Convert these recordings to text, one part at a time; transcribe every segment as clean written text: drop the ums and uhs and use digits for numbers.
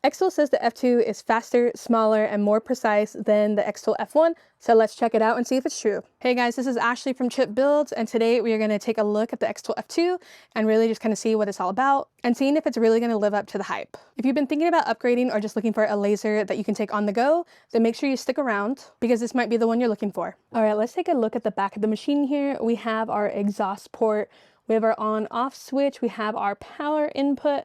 xTool says the F2 is faster, smaller, and more precise than the xTool F1, so let's check it out and see if it's true. Hey guys, this is Ashley from Chip Builds, and today we are going to take a look at the xTool F2 and really just kind of see what it's all about and seeing if it's really going to live up to the hype. If you've been thinking about upgrading or just looking for a laser that you can take on the go, then make sure you stick around because this might be the one you're looking for. All right, let's take a look at the back of the machine here. We have our exhaust port, we have our on-off switch, we have our power input,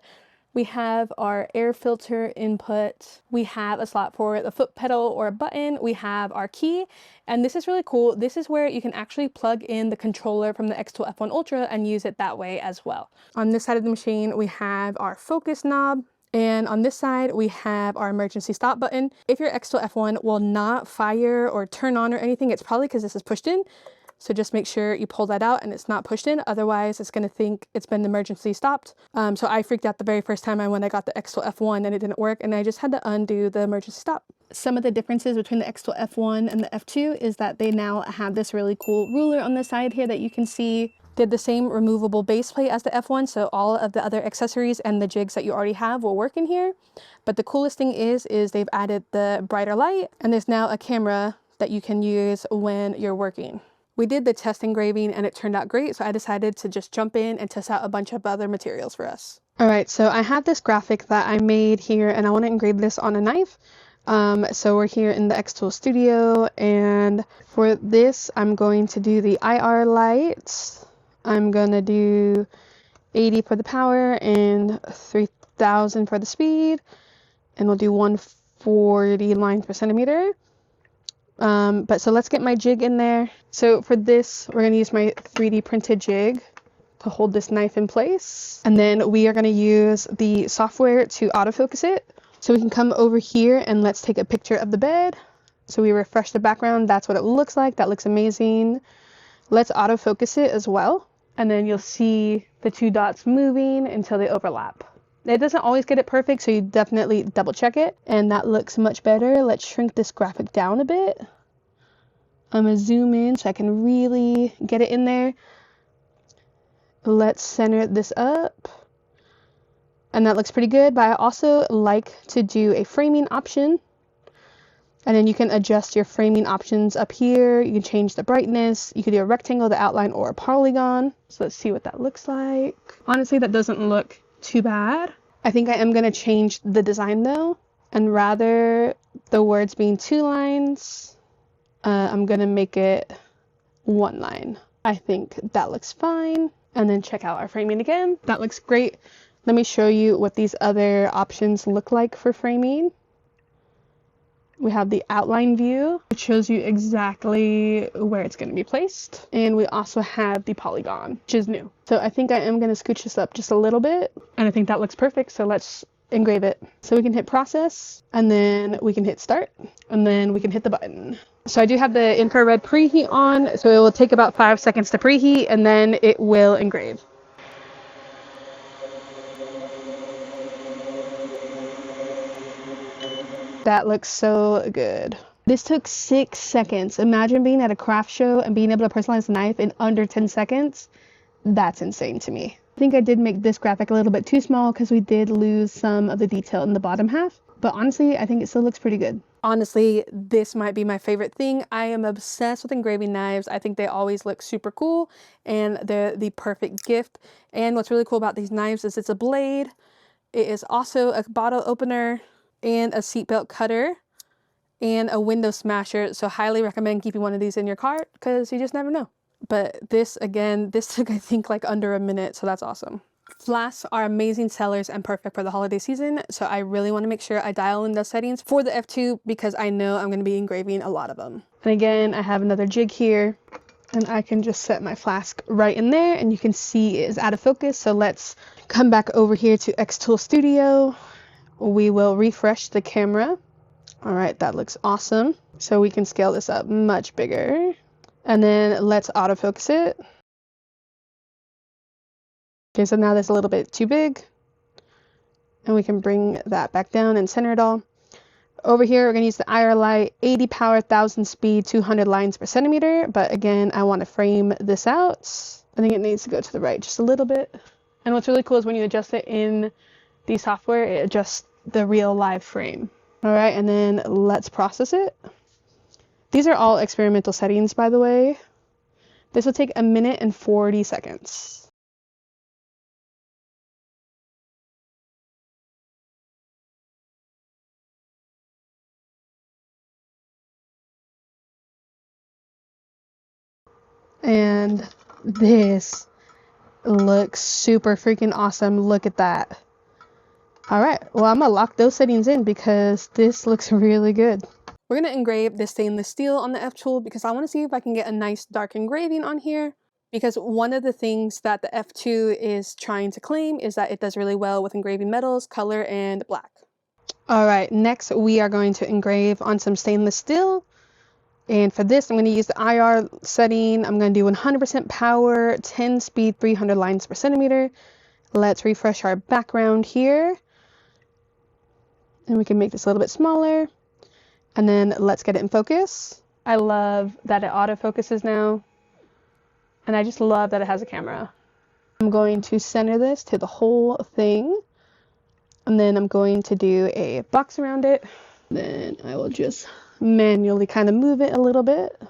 we have our air filter input, we have a slot for the foot pedal or a button, we have our key, and this is really cool. This is where you can actually plug in the controller from the xTool F1 Ultra and use it that way as well. On this side of the machine, we have our focus knob, and on this side, we have our emergency stop button. If your xTool F1 will not fire or turn on or anything, it's probably because this is pushed in. So just make sure you pull that out and it's not pushed in. Otherwise, it's going to think it's been emergency stopped. So I freaked out the very first time when I got the xTool F1 and it didn't work. And I just had to undo the emergency stop. Some of the differences between the xTool F1 and the F2 is that they now have this really cool ruler on the side here that you can see. Did the same removable base plate as the F1, so all of the other accessories and the jigs that you already have will work in here. But the coolest thing is they've added the brighter light, and there's now a camera that you can use when you're working. We did the test engraving and it turned out great, so I decided to just jump in and test out a bunch of other materials for us. All right, so I have this graphic that I made here and I want to engrave this on a knife. So we're here in the xTool studio, and for this I'm going to do the IR lights. I'm gonna do 80 for the power and 3000 for the speed, and we'll do 140 lines per centimeter. But so let's get my jig in there. So for this, we're gonna use my 3D printed jig to hold this knife in place. And then we are gonna use the software to autofocus it. So we can come over here and let's take a picture of the bed. So we refresh the background, that's what it looks like. That looks amazing. Let's autofocus it as well. And then you'll see the two dots moving until they overlap. It doesn't always get it perfect, so you definitely double check it. And that looks much better. Let's shrink this graphic down a bit. I'm gonna zoom in so I can really get it in there. Let's center this up. And that looks pretty good, but I also like to do a framing option. And then you can adjust your framing options up here. You can change the brightness. You can do a rectangle, the outline, or a polygon. So let's see what that looks like. Honestly, that doesn't look too bad. I think I am going to change the design though, and rather the words being 2 lines, I'm going to make it 1 line. I think that looks fine. And then check out our framing again. That looks great. Let me show you what these other options look like for framing. We have the outline view, which shows you exactly where it's going to be placed. And we also have the polygon, which is new. So I think I am going to scooch this up just a little bit. And I think that looks perfect. So let's engrave it. So we can hit process, and then we can hit start, and then we can hit the button. So I do have the infrared preheat on. So it will take about 5 seconds to preheat, and then it will engrave. That looks so good. This took 6 seconds. Imagine being at a craft show and being able to personalize a knife in under 10 seconds. That's insane to me. I think I did make this graphic a little bit too small because we did lose some of the detail in the bottom half. But honestly, I think it still looks pretty good. Honestly, this might be my favorite thing. I am obsessed with engraving knives. I think they always look super cool and they're the perfect gift. And what's really cool about these knives is it's a blade. It is also a bottle opener and a seatbelt cutter and a window smasher. So highly recommend keeping one of these in your cart because you just never know. But this, again, this took I think like under a minute, so that's awesome. Flasks are amazing sellers and perfect for the holiday season, so I really want to make sure I dial in those settings for the F2 because I know I'm going to be engraving a lot of them. And again, I have another jig here and I can just set my flask right in there and you can see it is out of focus. So let's come back over here to xTool Studio. We will refresh the camera. All right, that looks awesome. So we can scale this up much bigger. And then let's autofocus it. Okay, so now that's a little bit too big. And we can bring that back down and center it all. Over here, we're gonna use the IR light, 80 power, 1000 speed, 200 lines per centimeter. But again, I want to frame this out. I think it needs to go to the right just a little bit. And what's really cool is when you adjust it in the software, it adjusts the real live frame. All right, and then let's process it. These are all experimental settings, by the way. This will take 1 minute and 40 seconds. And this looks super freaking awesome. Look at that. All right, well, I'm gonna lock those settings in because this looks really good. We're gonna engrave this stainless steel on the xTool because I wanna see if I can get a nice dark engraving on here, because one of the things that the F2 is trying to claim is that it does really well with engraving metals, color, and black. All right, next we are going to engrave on some stainless steel. And for this, I'm going to use the IR setting. I'm going to do 100% power, 10 speed, 300 lines per centimeter. Let's refresh our background here. And we can make this a little bit smaller. And then let's get it in focus. I love that it autofocuses now. And I just love that it has a camera. I'm going to center this to the whole thing. And then I'm going to do a box around it. Then I will just manually kind of move it a little bit.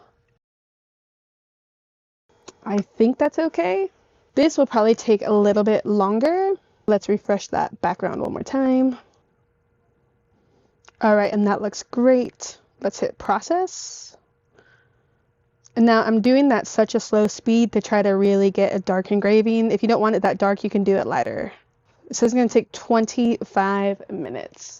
I think that's okay. This will probably take a little bit longer. Let's refresh that background one more time. All right, and that looks great. Let's hit process. And now I'm doing that such a slow speed to try to really get a dark engraving. If you don't want it that dark, you can do it lighter. So it's going to take 25 minutes.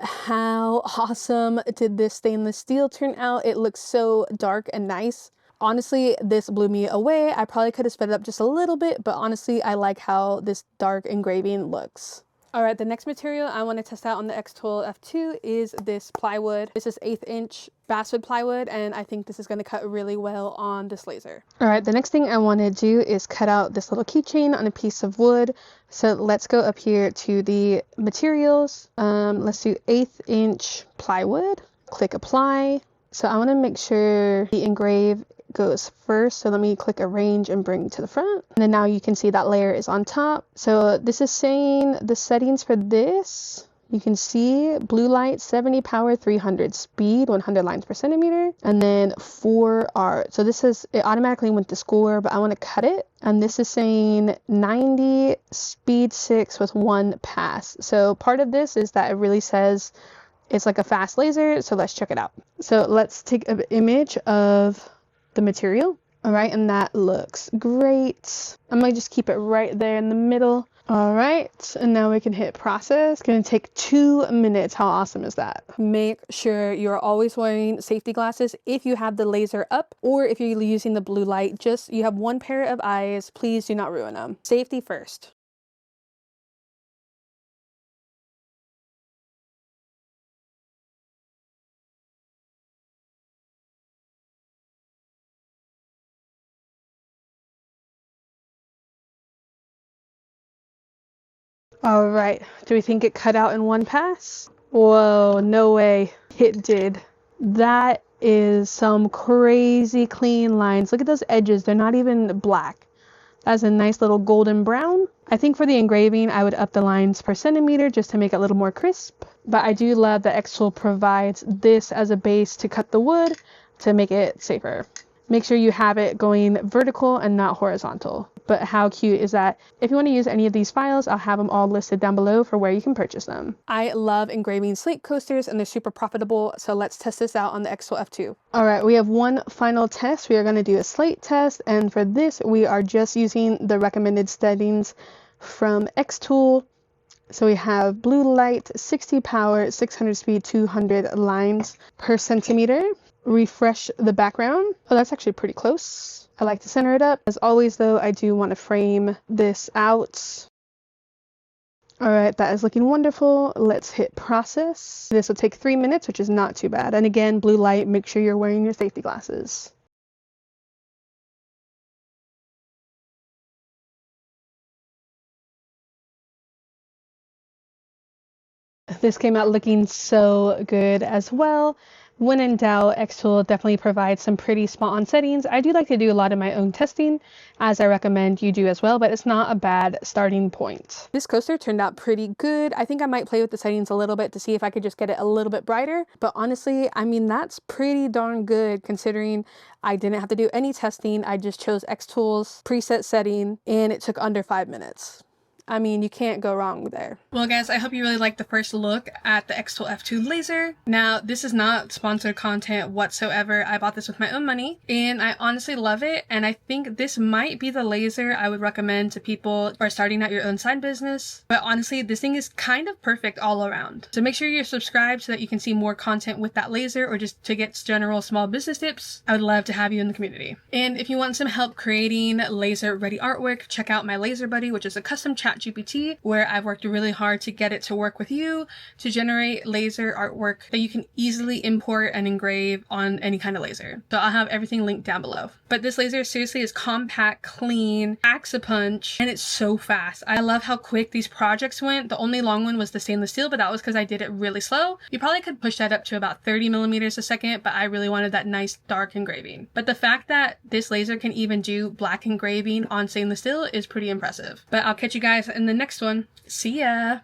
How awesome did this stainless steel turn out? It looks so dark and nice. Honestly, this blew me away. I probably could have sped it up just a little bit, but honestly, I like how this dark engraving looks. All right, the next material I want to test out on the xTool F2 is this plywood. This is 1/8 inch basswood plywood, and I think this is going to cut really well on this laser. All right, the next thing I want to do is cut out this little keychain on a piece of wood. So let's go up here to the materials. Let's do 1/8 inch plywood. Click apply. So I want to make sure the engrave goes first, so let me click arrange and bring to the front, and then now you can see that layer is on top. So this is saying the settings for this, you can see blue light 70 power 300 speed 100 lines per centimeter, and then 4 art. So this is, it automatically went to score, but I want to cut it, and this is saying 90 speed 6 with 1 pass. So part of this is that it really says it's like a fast laser, so let's check it out. So let's take an image of the material. All right, and that looks great. I'm gonna just keep it right there in the middle. All right, and now we can hit process. It's gonna take 2 minutes. How awesome is that? Make sure you're always wearing safety glasses if you have the laser up, or if you're using the blue light, just you have 1 pair of eyes. Please do not ruin them. Safety first. All right, do we think it cut out in 1 pass? Whoa, no way. It did. That is some crazy clean lines. Look at those edges. They're not even black. That's a nice little golden brown. I think for the engraving, I would up the lines per centimeter just to make it a little more crisp. But I do love that xTool provides this as a base to cut the wood to make it safer. Make sure you have it going vertical and not horizontal. But how cute is that? If you want to use any of these files, I'll have them all listed down below for where you can purchase them. I love engraving slate coasters and they're super profitable. So let's test this out on the xTool F2. All right, we have one final test. We are going to do a slate test. And for this, we are just using the recommended settings from xTool. So we have blue light, 60 power, 600 speed, 200 lines per centimeter. Refresh the background. Oh, that's actually pretty close. I like to center it up. As always though, I do want to frame this out. All right, that is looking wonderful. Let's hit process. This will take 3 minutes, which is not too bad. And again, blue light, make sure you're wearing your safety glasses. This came out looking so good as well. When in doubt, xTool definitely provides some pretty spot-on settings. I do like to do a lot of my own testing, as I recommend you do as well, but it's not a bad starting point. This coaster turned out pretty good. I think I might play with the settings a little bit to see if I could just get it a little bit brighter. But honestly, I mean, that's pretty darn good considering I didn't have to do any testing. I just chose xTool's preset setting and it took under 5 minutes. I mean, you can't go wrong there. Well guys, I hope you really liked the first look at the xTool F2 laser. Now, this is not sponsored content whatsoever. I bought this with my own money and I honestly love it. And I think this might be the laser I would recommend to people who are starting out your own side business. But honestly, this thing is kind of perfect all around. So make sure you're subscribed so that you can see more content with that laser or just to get general small business tips. I would love to have you in the community. And if you want some help creating laser ready artwork, check out my Laser Buddy, which is a custom chat GPT where I've worked really hard to get it to work with you to generate laser artwork that you can easily import and engrave on any kind of laser. So I'll have everything linked down below. But this laser seriously is compact, clean, packs a punch, and it's so fast. I love how quick these projects went. The only long one was the stainless steel, but that was because I did it really slow. You probably could push that up to about 30 millimeters a second, but I really wanted that nice dark engraving. But the fact that this laser can even do black engraving on stainless steel is pretty impressive. But I'll catch you guys in the next one. See ya!